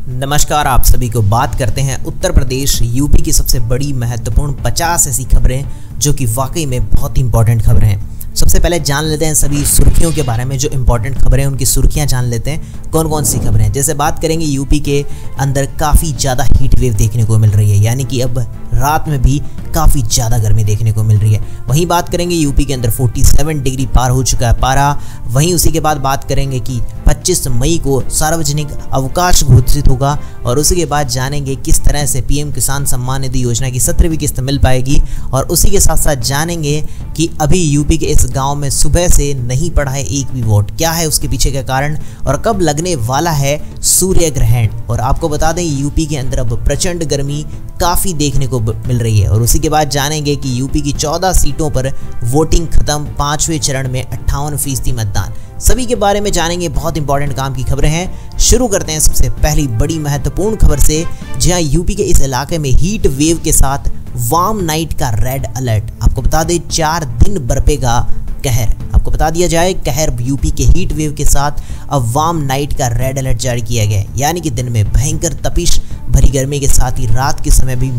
नमस्कार, आप सभी को बात करते हैं उत्तर प्रदेश यूपी की सबसे बड़ी महत्वपूर्ण 50 ऐसी खबरें जो कि वाकई में बहुत ही इंपॉर्टेंट खबरें हैं। सबसे पहले जान लेते हैं सभी सुर्खियों के बारे में। जो इंपॉर्टेंट खबरें हैं उनकी सुर्खियां जान लेते हैं कौन कौन सी खबरें हैं। जैसे बात करेंगे यूपी के अंदर काफ़ी ज़्यादा हीट वेव देखने को मिल रही है, यानी कि अब रात में भी काफ़ी ज़्यादा गर्मी देखने को मिल रही है। वहीं बात करेंगे यूपी के अंदर 47 डिग्री पार हो चुका है पारा। वहीं उसी के बाद बात करेंगे कि 25 मई को सार्वजनिक अवकाश घोषित होगा और उसी के बाद जानेंगे किस तरह से पीएम किसान सम्मान निधि योजना की 17वीं किस्त मिल पाएगी। और उसी के साथ साथ जानेंगे कि अभी यूपी के इस गांव में सुबह से नहीं पड़ा है एक भी वोट, क्या है उसके पीछे का कारण और कब लगने वाला है सूर्य ग्रहण। और आपको बता दें यूपी के अंदर अब प्रचंड गर्मी काफ़ी देखने को मिल रही है। और उसी के बाद जानेंगे कि यूपी की 14 सीटों पर वोटिंग खत्म, 5वें चरण में 58% मतदान। सभी के बारे में जानेंगे, बहुत इंपॉर्टेंट काम की खबरें हैं। शुरू करते हैं सबसे पहली बड़ी महत्वपूर्ण खबर से, जहां यूपी के इस इलाके में हीट वेव के साथ वार्म नाइट का रेड अलर्ट। आपको बता दें 4 दिन बरपेगा कहर। आपको बता दिया जाए कहर यूपी के हीट वेव के साथ अब वार्म नाइट का रेड अलर्ट जारी किया गया है, यानी कि दिन में भयंकर तपिश भरी गर्मी के साथ ही रात के समय भी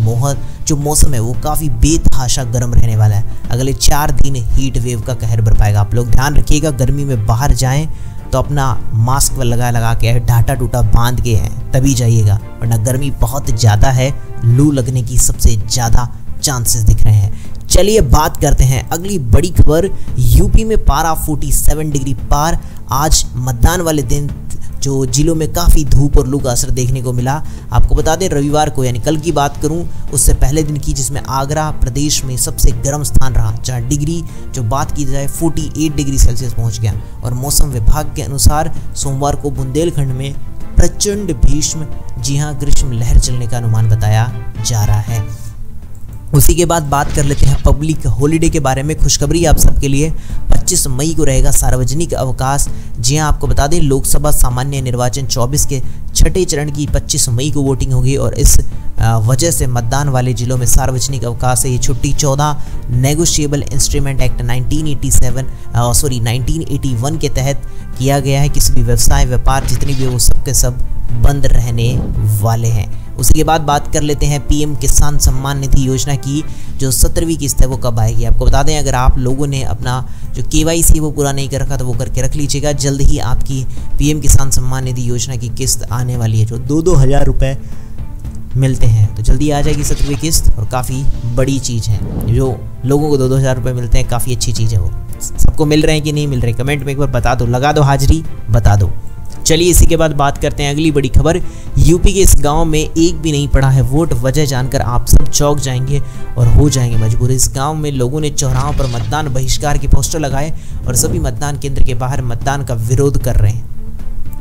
जो मौसम है वो काफ़ी बेतहाशा गर्म रहने वाला है। अगले 4 दिन हीट वेव का कहर बरपाएगा। आप लोग ध्यान रखिएगा, गर्मी में बाहर जाएं तो अपना मास्क लगा के ढाटा टूटा बांध के हैं तभी जाइएगा, वरना गर्मी बहुत ज़्यादा है, लू लगने की सबसे ज़्यादा चांसेस दिख रहे हैं। चलिए बात करते हैं अगली बड़ी खबर। यूपी में पारा 47 डिग्री पार। आज मतदान वाले दिन जो जिलों में काफ़ी धूप और लू का असर देखने को मिला। आपको बता दें रविवार को, यानी कल की बात करूं उससे पहले दिन की, जिसमें आगरा प्रदेश में सबसे गर्म स्थान रहा, जहां डिग्री जो बात की जाए 48 डिग्री सेल्सियस पहुंच गया। और मौसम विभाग के अनुसार सोमवार को बुंदेलखंड में प्रचंड भीष्म ग्रीष्म लहर चलने का अनुमान बताया जा रहा है। उसी के बाद बात कर लेते हैं पब्लिक हॉलीडे के बारे में। खुशखबरी आप सबके लिए, 25 मई को रहेगा सार्वजनिक अवकाश। जी हां, आपको बता दें लोकसभा सामान्य निर्वाचन 24 के छठे चरण की 25 मई को वोटिंग होगी और इस वजह से मतदान वाले जिलों में सार्वजनिक अवकाश है। ये छुट्टी 14 नेगोशिएबल इंस्ट्रूमेंट एक्ट 1981 के तहत किया गया है। किसी भी व्यवसाय व्यापार जितनी भी वो सब के सब बंद रहने वाले हैं। उसी के बाद बात कर लेते हैं पीएम किसान सम्मान निधि योजना की जो 17वीं किस्त है वो कब आएगी। आपको बता दें अगर आप लोगों ने अपना जो KYC वो पूरा नहीं कर रखा तो वो करके रख लीजिएगा। जल्द ही आपकी पीएम किसान सम्मान निधि योजना की किस्त आने वाली है, जो 2-2 हज़ार रुपये मिलते हैं, तो जल्दी आ जाएगी 17वीं किस्त। और काफ़ी बड़ी चीज़ है, जो लोगों को 2-2 हज़ार रुपये मिलते हैं, काफ़ी अच्छी चीज़ है। वो सबको मिल रहे हैं कि नहीं मिल रहे, कमेंट में एक बार बता दो, लगा दो हाजिरी, बता दो। चलिए इसी के बाद बात करते हैं अगली बड़ी खबर। यूपी के इस गांव में एक भी नहीं पड़ा है वोट। वजह जानकर आप सब चौंक जाएंगे और हो जाएंगे मजबूर। इस गांव में लोगों ने चौराहों पर मतदान बहिष्कार के पोस्टर लगाए और सभी मतदान केंद्र के बाहर मतदान का विरोध कर रहे हैं।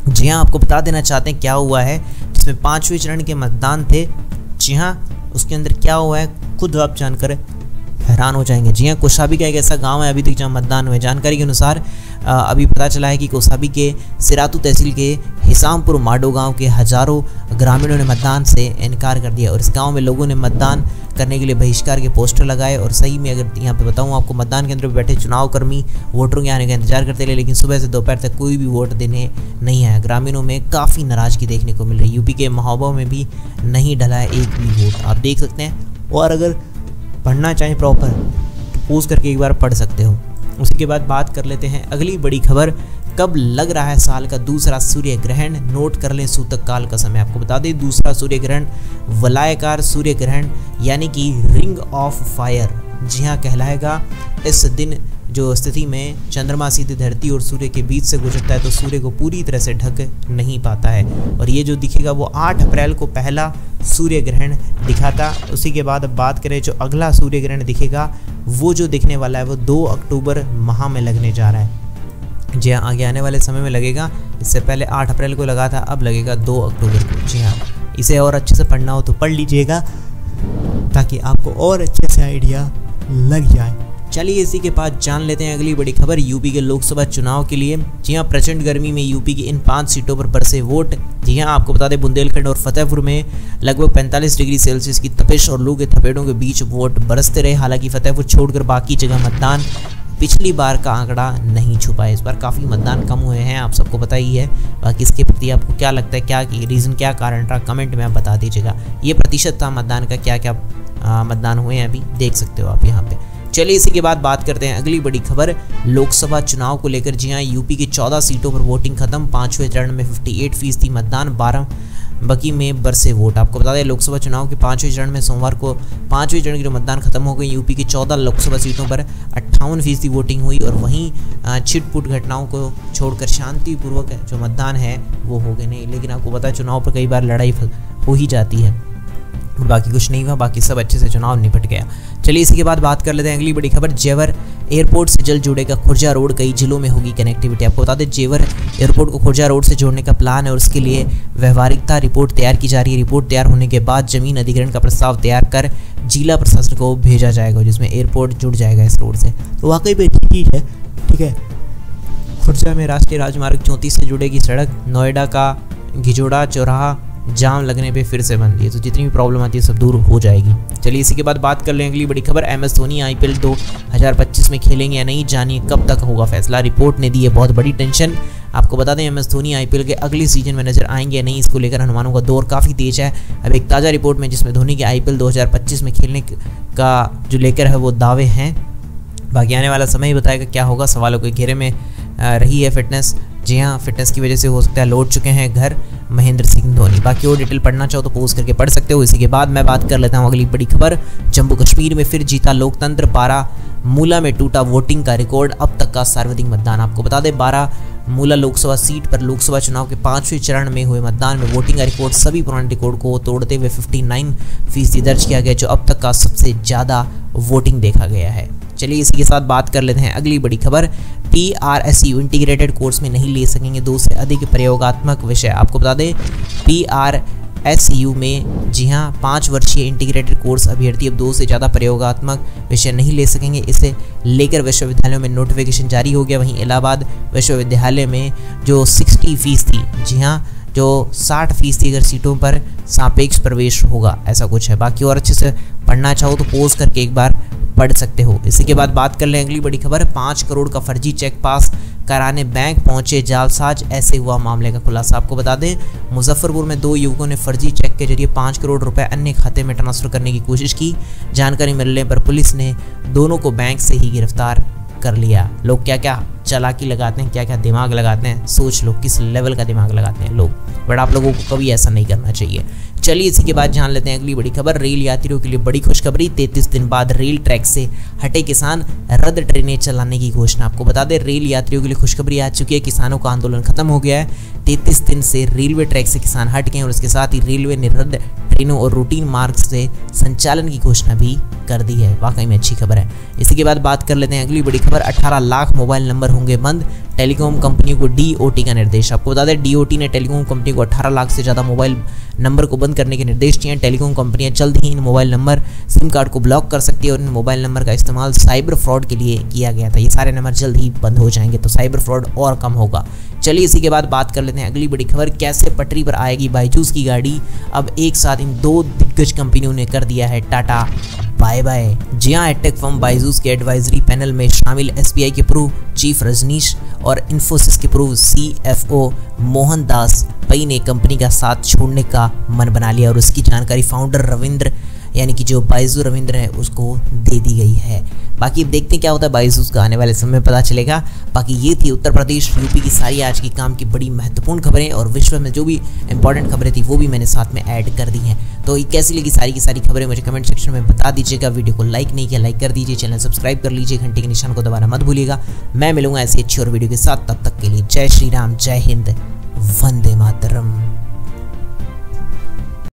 जी हाँ, आपको बता देना चाहते हैं क्या हुआ है, जिसमें 5वें चरण के मतदान थे। जी हाँ, उसके अंदर क्या हुआ है खुद आप जानकर हैरान हो जाएंगे। जी हाँ, कौसाबी का एक ऐसा गांव है अभी तक जहां मतदान हुए। जानकारी के अनुसार अभी पता चला है कि कौसाबी के सिरातू तहसील के हिसामपुर माडो गांव के हजारों ग्रामीणों ने मतदान से इनकार कर दिया और इस गांव में लोगों ने मतदान करने के लिए बहिष्कार के पोस्टर लगाए। और सही में अगर यहाँ पे बताऊँ आपको, मतदान केंद्र पर बैठे चुनाव कर्मी वोटरों के आने का इंतजार करते रहे, लेकिन सुबह से दोपहर तक कोई भी वोट देने नहीं आया। ग्रामीणों में काफ़ी नाराजगी देखने को मिल रही है। यूपी के महोबा में भी नहीं डला है एक भी वोट, आप देख सकते हैं। और अगर पढ़ना चाहें प्रॉपर तो पोज करके एक बार पढ़ सकते हो। उसी के बाद बात कर लेते हैं अगली बड़ी खबर। कब लग रहा है साल का दूसरा सूर्य ग्रहण, नोट कर लें सूतक काल का समय। आपको बता दें दूसरा सूर्य ग्रहण वलयाकार सूर्य ग्रहण यानी कि रिंग ऑफ फायर जी हाँ कहलाएगा। इस दिन जो स्थिति में चंद्रमा सीधे धरती और सूर्य के बीच से गुजरता है तो सूर्य को पूरी तरह से ढक नहीं पाता है। और ये जो दिखेगा वो 8 अप्रैल को पहला सूर्य ग्रहण दिखा था। उसी के बाद अब बात करें जो अगला सूर्य ग्रहण दिखेगा वो जो दिखने वाला है वो 2 अक्टूबर माह में लगने जा रहा है। जी हाँ, आगे आने वाले समय में लगेगा। इससे पहले 8 अप्रैल को लगा था, अब लगेगा 2 अक्टूबर को। जी हाँ, इसे और अच्छे से पढ़ना हो तो पढ़ लीजिएगा ताकि आपको और अच्छे से आइडिया लग जाए। चलिए इसी के बाद जान लेते हैं अगली बड़ी खबर यूपी के लोकसभा चुनाव के लिए। जी हाँ, प्रचंड गर्मी में यूपी की इन 5 सीटों पर बरसे वोट। जी हाँ, आपको बता दें बुंदेलखंड और फतेहपुर में लगभग 45 डिग्री सेल्सियस की तपिश और लू के थपेड़ों के बीच वोट बरसते रहे। हालांकि फतेहपुर छोड़कर बाकी जगह मतदान पिछली बार का आंकड़ा नहीं छुपा है। इस बार काफ़ी मतदान कम हुए हैं, आप सबको पता ही है। बाकी इसके प्रति आपको क्या लगता है, क्या रीज़न, क्या कारण रहा, कमेंट में आप बता दीजिएगा। ये प्रतिशत था मतदान का, क्या क्या मतदान हुए हैं अभी देख सकते हो आप यहाँ पे। चलिए इसी के बाद बात करते हैं अगली बड़ी खबर लोकसभा चुनाव को लेकर। जी हाँ, यूपी की 14 सीटों पर वोटिंग खत्म, 5वें चरण में 58% मतदान, 12 बाकी में बरसे वोट। आपको बता दें लोकसभा चुनाव के 5वें चरण में सोमवार को 5वें चरण की जो मतदान खत्म हो गई। यूपी की 14 लोकसभा सीटों पर 58% वोटिंग हुई और वहीं छिटपुट घटनाओं को छोड़कर शांतिपूर्वक जो मतदान है वो हो गए नहीं। लेकिन आपको पता है चुनाव पर कई बार लड़ाई हो ही जाती है, बाकी कुछ नहीं हुआ, बाकी सब अच्छे से चुनाव निपट गया। चलिए इसी के बाद बात कर लेते हैं अगली बड़ी खबर। जेवर एयरपोर्ट से जल्द जुड़ेगा खुर्जा रोड, कई जिलों में होगी कनेक्टिविटी। आपको बता दें जेवर एयरपोर्ट को खुर्जा रोड से जोड़ने का प्लान है और उसके लिए व्यवहारिकता रिपोर्ट तैयार की जा रही है। रिपोर्ट तैयार होने के बाद जमीन अधिग्रहण का प्रस्ताव तैयार कर जिला प्रशासन को भेजा जाएगा, जिसमें एयरपोर्ट जुड़ जाएगा इस रोड से। तो वाकई में ठीक है, ठीक है। खुर्जा में राष्ट्रीय राजमार्ग 34 से जुड़ेगी सड़क, नोएडा का घिजोड़ा चौराहा जाम लगने पे फिर से बन रही है, तो जितनी भी प्रॉब्लम आती है सब दूर हो जाएगी। चलिए इसी के बाद बात कर लें अगली बड़ी खबर। MS धोनी IPL 2025 में खेलेंगे या नहीं, जानिए कब तक होगा फैसला। रिपोर्ट ने दी है बहुत बड़ी टेंशन। आपको बता दें MS धोनी IPL के अगले सीजन में नजर आएंगे या नहीं, इसको लेकर अनुमानों का दौर काफ़ी तेज है। अब एक ताज़ा रिपोर्ट में जिसमें धोनी के IPL 2025 में खेलने का जो लेकर है वो दावे हैं। बाकी आने वाला समय ही बताएगा क्या होगा। सवालों के घेरे में रही है फिटनेस। जी हाँ, फिटनेस की वजह से हो सकता है लौट चुके हैं घर महेंद्र सिंह धोनी। बाकी और डिटेल पढ़ना चाहो तो पोस्ट करके पढ़ सकते हो। इसी के बाद मैं बात कर लेता हूँ अगली बड़ी खबर। जम्मू कश्मीर में फिर जीता लोकतंत्र, बारामूला में टूटा वोटिंग का रिकॉर्ड, अब तक का सर्वाधिक मतदान। आपको बता दें बारामूला लोकसभा सीट पर लोकसभा चुनाव के 5वें चरण में हुए मतदान में वोटिंग का रिकॉर्ड सभी पुराने रिकॉर्ड को तोड़ते हुए 59% दर्ज किया गया, जो अब तक का सबसे ज़्यादा वोटिंग देखा गया है। चलिए इसी के साथ बात कर लेते हैं अगली बड़ी खबर। PRSU इंटीग्रेटेड कोर्स में नहीं ले सकेंगे 2 से अधिक प्रयोगात्मक विषय। आपको बता दें PRSU में जी हाँ 5 वर्षीय इंटीग्रेटेड कोर्स अभ्यर्थी अब 2 से ज़्यादा प्रयोगात्मक विषय नहीं ले सकेंगे। इसे लेकर विश्वविद्यालयों में नोटिफिकेशन जारी हो गया। वहीं इलाहाबाद विश्वविद्यालय में जो 60% थी, जी हाँ जो 60% अगर सीटों पर सापेक्ष प्रवेश होगा, ऐसा कुछ है। बाकी और अच्छे से पढ़ना चाहो तो पोज करके एक बार पढ़ सकते हो। इसी के बाद बात कर लें अगली बड़ी खबर। 5 करोड़ का फर्जी चेक पास कराने बैंक पहुंचे जालसाज, ऐसे हुआ मामले का खुलासा। आपको बता दें मुजफ्फरपुर में 2 युवकों ने फर्जी चेक के जरिए 5 करोड़ रुपए अन्य खाते में ट्रांसफर करने की कोशिश की। जानकारी मिलने पर पुलिस ने दोनों को बैंक से ही गिरफ्तार कर लिया। लोग क्या क्या चालाकी लगाते हैं, क्या क्या दिमाग लगाते हैं, सोच लो किस लेवल का दिमाग लगाते हैं लोग, बट आप लोगों को कभी ऐसा नहीं करना चाहिए। चलिए इसी के बाद जान लेते हैं अगली बड़ी खबर। रेल यात्रियों के लिए बड़ी खुशखबरी, 33 दिन बाद रेल ट्रैक से हटे किसान, रद्द ट्रेनें चलाने की घोषणा। आपको बता दें रेल यात्रियों के लिए खुशखबरी आ चुकी है, किसानों का आंदोलन खत्म हो गया है। 33 दिन से रेलवे ट्रैक से किसान हट गए और उसके साथ ही रेलवे ने रद्द ट्रेनों और रूटीन मार्ग से संचालन की घोषणा भी कर दी है। वाकई में अच्छी खबर है। इसी के बाद बात कर लेते हैं अगली बड़ी खबर। 18 लाख मोबाइल नंबर होंगे बंद, टेलीकॉम कंपनियों को DOT का निर्देश। आपको बता दें DOT ने टेलीकॉम कंपनी को 18 लाख से ज़्यादा मोबाइल नंबर को बंद करने के निर्देश दिए हैं। टेलीकॉम कंपनियां जल्द ही इन मोबाइल नंबर सिम कार्ड को ब्लॉक कर सकती है और इन मोबाइल नंबर का इस्तेमाल साइबर फ्रॉड के लिए किया गया था। ये सारे नंबर जल्द ही बंद हो जाएंगे, तो साइबर फ्रॉड और कम होगा। चलिए इसी के बाद बात कर लेते हैं अगली बड़ी खबर। कैसे पटरी पर आएगी बायजूस की गाड़ी, अब एक साथ इन 2 दिग्गज कंपनियों ने कर दिया है टाटा बाय बाय। जी हाँ, एडटेक फर्म बायजूस के एडवाइजरी पैनल में शामिल SBI के पूर्व चीफ रजनीश और इन्फोसिस के पूर्व CFO मोहन दास पई ने कंपनी का साथ छोड़ने का मन बना लिया और उसकी जानकारी फाउंडर रविंद्र यानी कि जो बायजू रविंद्र है उसको दे दी गई है। बाकी अब देखते हैं क्या होता है बायजूस का, आने वाले समय में पता चलेगा। बाकी ये थी उत्तर प्रदेश यूपी की सारी आज की काम की बड़ी महत्वपूर्ण खबरें और विश्व में जो भी इंपॉर्टेंट खबरें थी वो भी मैंने साथ में ऐड कर दी हैं। तो ये कैसी लगी सारी की सारी खबरें मुझे कमेंट सेक्शन में बता दीजिएगा। वीडियो को लाइक नहीं किया लाइक कर दीजिए, चैनल सब्सक्राइब कर लीजिए, घंटे के निशान को दबाना मत भूलिएगा। मैं मिलूंगा ऐसी अच्छी और वीडियो के साथ, तब तक के लिए जय श्री राम, जय हिंद, वंदे मातरम।